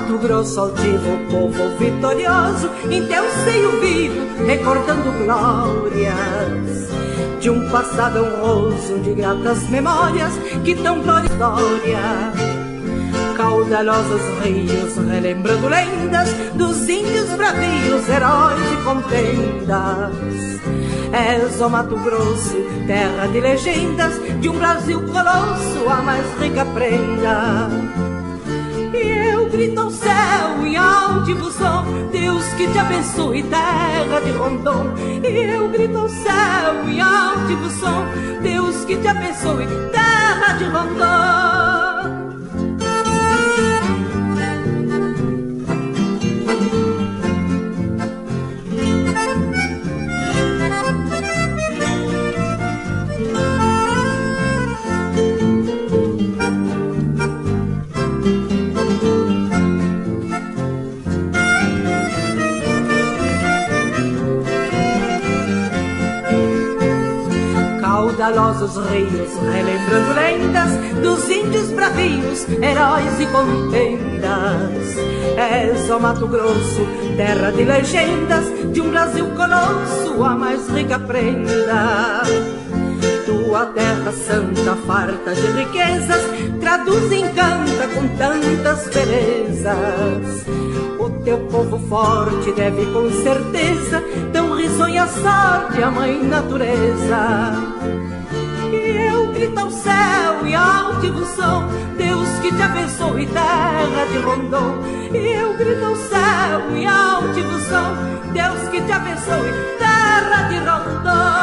Mato Grosso altivo, povo vitorioso, em teu seio vivo, recordando glórias de um passado honroso, de gratas memórias que tão glória história. Caudalosos rios, relembrando lendas dos índios bravios, heróis e contendas. És, ó Mato Grosso, terra de legendas, de um Brasil colosso, a mais rica prenda. E eu grito ao céu em altivo som, Deus que te abençoe, terra de Rondon. E eu grito ao céu em altivo som, Deus que te abençoe, terra de Rondon. Caudalosos rios, relembrando lendas dos índios bravios, heróis e contendas. És, ó Mato Grosso, terra de legendas, de um Brasil colosso, a mais rica prenda. Tua terra santa, farta de riquezas, traduz e encanta com tantas belezas. O teu povo forte deve com certeza tão risonha sorte a mãe natureza. E eu grito ao céu em altivo som, Deus que te abençoe, terra de Rondon. E eu grito ao céu em altivo som, Deus que te abençoe, terra de Rondon.